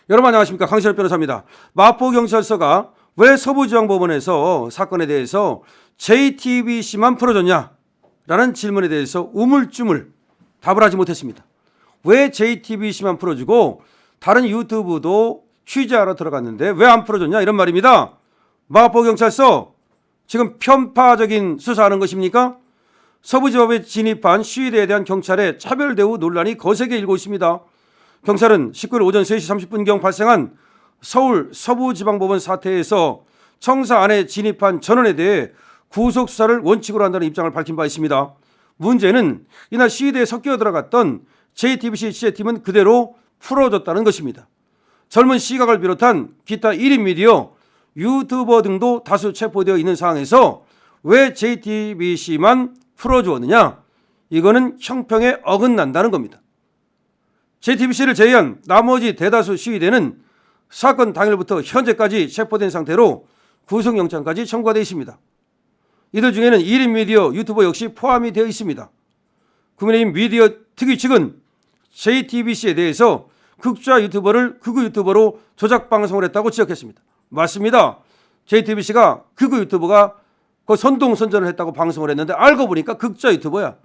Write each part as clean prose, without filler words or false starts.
여러분 안녕하십니까, 강신엽 변호사입니다. 마포경찰서가 왜 서부지방법원에서 사건에 대해서 JTBC만 풀어줬냐라는 질문에 대해서 우물쭈물 답을 하지 못했습니다. 왜 JTBC만 풀어주고 다른 유튜브도 취재하러 들어갔는데 왜 안 풀어줬냐, 이런 말입니다. 마포경찰서 지금 편파적인 수사하는 것입니까? 서부지법에 진입한 시위대에 대한 경찰의 차별 대우 논란이 거세게 일고 있습니다. 경찰은 19일 오전 3시 30분경 발생한 서울 서부지방법원 사태에서 청사 안에 진입한 전원에 대해 구속수사를 원칙으로 한다는 입장을 밝힌 바 있습니다. 문제는 이날 시위대에 섞여 들어갔던 JTBC 취재팀은 그대로 풀어줬다는 것입니다. 젊은 시각을 비롯한 기타 1인 미디어, 유튜버 등도 다수 체포되어 있는 상황에서 왜 JTBC만 풀어주었느냐? 이거는 형평에 어긋난다는 겁니다. JTBC를 제외한 나머지 대다수 시위대는 사건 당일부터 현재까지 체포된 상태로 구속영장까지 청구가 되어 있습니다. 이들 중에는 1인 미디어, 유튜버 역시 포함이 되어 있습니다. 국민의힘 미디어 특위 측은 JTBC에 대해서 극좌 유튜버를 극우 유튜버로 조작 방송을 했다고 지적했습니다. 맞습니다. JTBC가 극우 유튜버가 그 선동선전을 했다고 방송을 했는데 알고 보니까 극좌 유튜버야.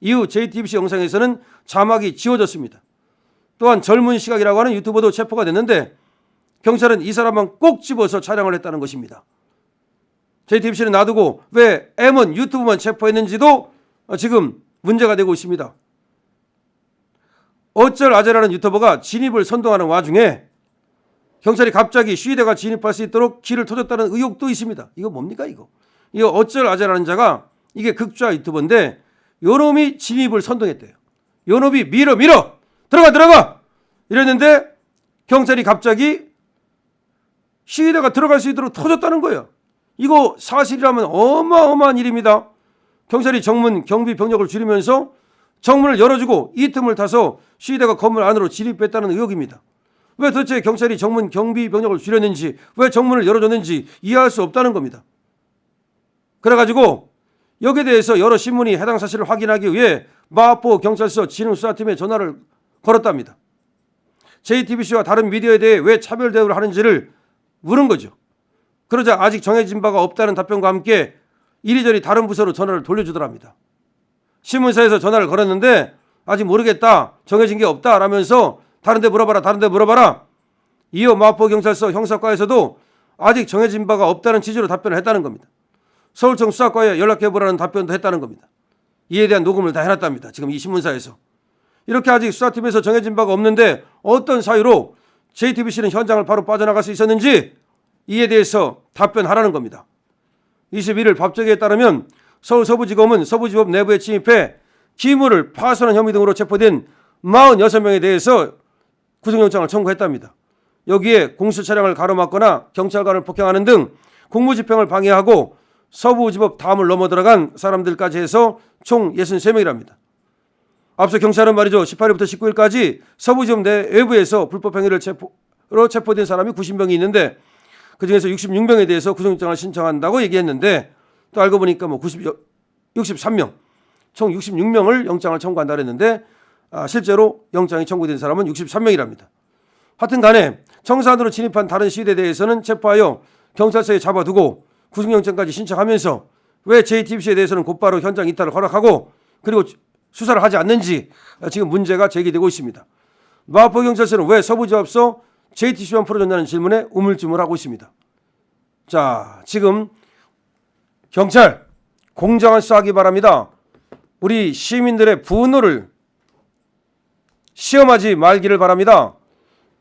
이후 JTBC 영상에서는 자막이 지워졌습니다. 또한 젊은 시각이라고 하는 유튜버도 체포가 됐는데 경찰은 이 사람만 꼭 집어서 촬영을 했다는 것입니다. JTBC는 놔두고 왜 M1 유튜브만 체포했는지도 지금 문제가 되고 있습니다. 어쩔 아재라는 유튜버가 진입을 선동하는 와중에 경찰이 갑자기 시위대가 진입할 수 있도록 길을 터줬다는 의혹도 있습니다. 이거 뭡니까 이거? 이거 어쩔 아재라는 자가 이게 극좌 유튜버인데 요놈이 진입을 선동했대요. 요놈이 밀어 들어가 이랬는데 경찰이 갑자기 시위대가 들어갈 수 있도록 터졌다는 거예요. 이거 사실이라면 어마어마한 일입니다. 경찰이 정문 경비 병력을 줄이면서 정문을 열어주고 이 틈을 타서 시위대가 건물 안으로 진입했다는 의혹입니다. 왜 도대체 경찰이 정문 경비 병력을 줄였는지, 왜 정문을 열어줬는지 이해할 수 없다는 겁니다. 그래가지고 여기에 대해서 여러 신문이 해당 사실을 확인하기 위해 마포경찰서 진흥수사팀에 전화를 걸었답니다. JTBC와 다른 미디어에 대해 왜 차별 대우를 하는지를 물은 거죠. 그러자 아직 정해진 바가 없다는 답변과 함께 이리저리 다른 부서로 전화를 돌려주더랍니다. 신문사에서 전화를 걸었는데 아직 모르겠다, 정해진 게 없다 라면서 다른 데 물어봐라. 이어 마포경찰서 형사과에서도 아직 정해진 바가 없다는 취지로 답변을 했다는 겁니다. 서울청 수사과에 연락해보라는 답변도 했다는 겁니다. 이에 대한 녹음을 다 해놨답니다. 지금 이 신문사에서. 이렇게 아직 수사팀에서 정해진 바가 없는데 어떤 사유로 JTBC는 현장을 바로 빠져나갈 수 있었는지 이에 대해서 답변하라는 겁니다. 21일 법조계에 따르면 서울 서부지검은 서부지법 내부에 침입해 기물을 파손한 혐의 등으로 체포된 46명에 대해서 구속영장을 청구했답니다. 여기에 공수 차량을 가로막거나 경찰관을 폭행하는 등 공무집행을 방해하고 서부지법 다음을 넘어 들어간 사람들까지 해서 총 63명이랍니다. 앞서 경찰은 말이죠, 18일부터 19일까지 서부지법 내외부에서 불법행위로 체포된 사람이 90명이 있는데 그중에서 66명에 대해서 구속영장을 신청한다고 얘기했는데 또 알고 보니까 63명, 총 66명을 영장을 청구한다 그랬는데 실제로 영장이 청구된 사람은 63명이랍니다. 하여튼 간에 청사 안으로 진입한 다른 시위대에 대해서는 체포하여 경찰서에 잡아두고 구속영장까지 신청하면서 왜 JTBC에 대해서는 곧바로 현장 이탈을 허락하고 그리고 수사를 하지 않는지 지금 문제가 제기되고 있습니다. 마포경찰서는 왜 서부지법서 JTBC만 풀어줬냐는 질문에 우물쭈물하고 있습니다. 자, 지금 경찰 공정한 수사하기 바랍니다. 우리 시민들의 분노를 시험하지 말기를 바랍니다.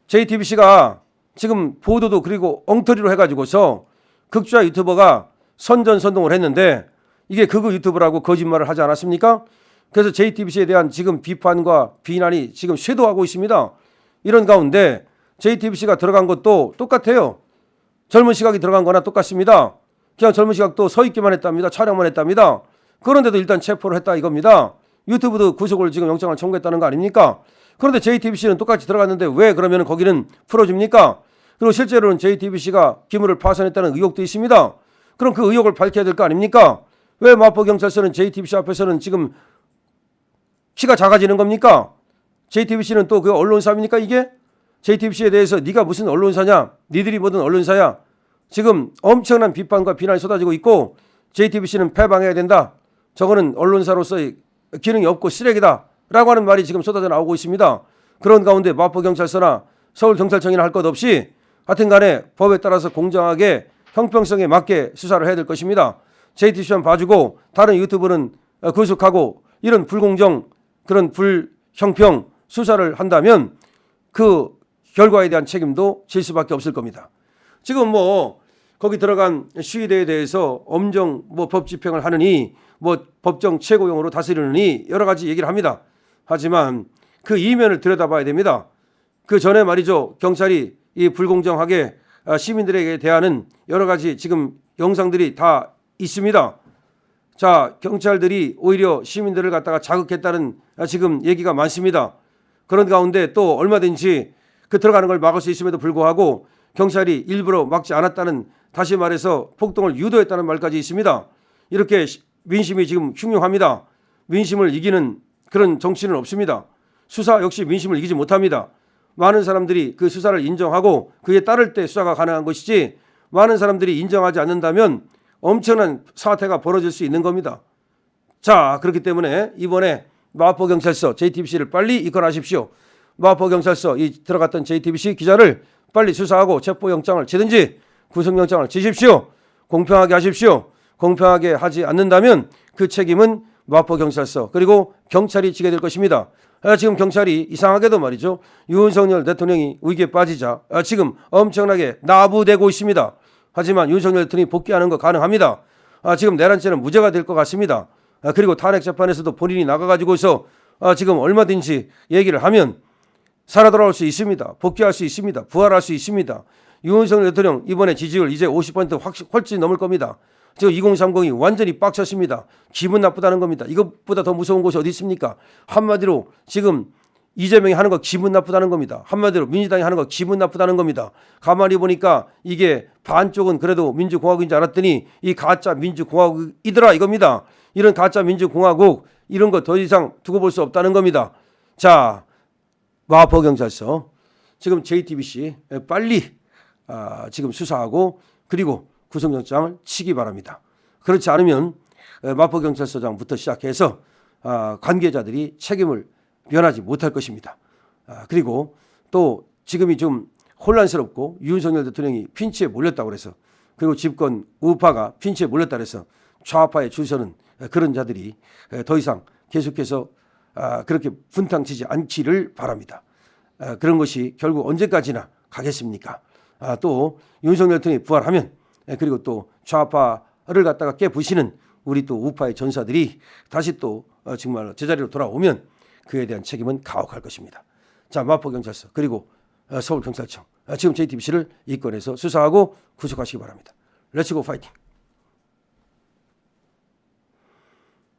JTBC가 지금 보도도 그리고 엉터리로 해가지고서 극좌 유튜버가 선전선동을 했는데 이게 극우 유튜버라고 거짓말을 하지 않았습니까? 그래서 JTBC에 대한 지금 비판과 비난이 지금 쇄도하고 있습니다. 이런 가운데 JTBC가 들어간 것도 똑같아요. 젊은 시각이 들어간 거나 똑같습니다. 그냥 젊은 시각도 서 있기만 했답니다. 촬영만 했답니다. 그런데도 일단 체포를 했다 이겁니다. 유튜브도 구속을 지금 영장을 청구했다는 거 아닙니까? 그런데 JTBC는 똑같이 들어갔는데 왜 그러면 거기는 풀어줍니까? 그리고 실제로는 JTBC가 기물을 파손했다는 의혹도 있습니다. 그럼 그 의혹을 밝혀야 될 거 아닙니까? 왜 마포경찰서는 JTBC 앞에서는 지금 키가 작아지는 겁니까? JTBC는 또 그 언론사입니까 이게? JTBC에 대해서 네가 무슨 언론사냐? 니들이 뭐든 언론사야. 지금 엄청난 비판과 비난이 쏟아지고 있고 JTBC는 폐방해야 된다. 저거는 언론사로서의 기능이 없고 쓰레기다. 라고 하는 말이 지금 쏟아져 나오고 있습니다. 그런 가운데 마포경찰서나 서울경찰청이나 할 것 없이 하여튼 간에 법에 따라서 공정하게 형평성에 맞게 수사를 해야 될 것입니다. JTBC만 봐주고 다른 유튜브는 구속하고 이런 불공정 그런 불형평 수사를 한다면 그 결과에 대한 책임도 질 수밖에 없을 겁니다. 지금 뭐 거기 들어간 시위대에 대해서 엄정 뭐 법 집행을 하느니 뭐 법정 최고형으로 다스리느니 여러 가지 얘기를 합니다. 하지만 그 이면을 들여다봐야 됩니다. 그 전에 말이죠. 경찰이 이 불공정하게 시민들에게 대하는 여러 가지 지금 영상들이 다 있습니다. 자, 경찰들이 오히려 시민들을 갖다가 자극했다는 지금 얘기가 많습니다. 그런 가운데 또 얼마든지 그 들어가는 걸 막을 수 있음에도 불구하고 경찰이 일부러 막지 않았다는, 다시 말해서 폭동을 유도했다는 말까지 있습니다. 이렇게 민심이 지금 흉흉합니다. 민심을 이기는 그런 정치는 없습니다. 수사 역시 민심을 이기지 못합니다. 많은 사람들이 그 수사를 인정하고 그에 따를 때 수사가 가능한 것이지, 많은 사람들이 인정하지 않는다면 엄청난 사태가 벌어질 수 있는 겁니다. 자, 그렇기 때문에 이번에 마포경찰서 JTBC를 빨리 입건하십시오. 마포경찰서 이 들어갔던 JTBC 기자를 빨리 수사하고 체포영장을 치든지 구속영장을 치십시오. 공평하게 하십시오. 공평하게 하지 않는다면 그 책임은 마포경찰서 그리고 경찰이 지게 될 것입니다. 지금 경찰이 이상하게도 말이죠. 윤석열 대통령이 위기에 빠지자 지금 엄청나게 나부되고 있습니다. 하지만 윤석열 대통령이 복귀하는 거 가능합니다. 지금 내란죄는 무죄가 될 것 같습니다. 그리고 탄핵 재판에서도 본인이 나가가지고서 지금 얼마든지 얘기를 하면 살아 돌아올 수 있습니다. 복귀할 수 있습니다. 부활할 수 있습니다. 윤석열 대통령 이번에 지지율 이제 50% 훨씬 넘을 겁니다. 지금 2030이 완전히 빡쳤습니다. 기분 나쁘다는 겁니다. 이것보다 더 무서운 곳이 어디 있습니까? 한마디로 지금 이재명이 하는 거 기분 나쁘다는 겁니다. 한마디로 민주당이 하는 거 기분 나쁘다는 겁니다. 가만히 보니까 이게 반쪽은 그래도 민주공화국인 줄 알았더니 이 가짜 민주공화국이더라 이겁니다. 이런 가짜 민주공화국 이런 거 더 이상 두고 볼 수 없다는 겁니다. 자, 마포경찰서 지금 JTBC 빨리 지금 수사하고 그리고 구속영장을 치기 바랍니다. 그렇지 않으면 마포경찰서장부터 시작해서 관계자들이 책임을 면하지 못할 것입니다. 그리고 또 지금이 좀 혼란스럽고 윤석열 대통령이 핀치에 몰렸다고 그래서, 그리고 집권 우파가 핀치에 몰렸다 그래서 좌파에 줄 서는 그런 자들이 더 이상 계속해서 그렇게 분탕치지 않기를 바랍니다. 그런 것이 결국 언제까지나 가겠습니까? 또 윤석열 대통령이 부활하면 그리고 또 좌파를 갖다가 깨부시는 우리 또 우파의 전사들이 다시 또 정말 제자리로 돌아오면 그에 대한 책임은 가혹할 것입니다. 자, 마포경찰서 그리고 서울경찰청 지금 JTBC를 입건해서 수사하고 구속하시기 바랍니다. 렛츠고 파이팅.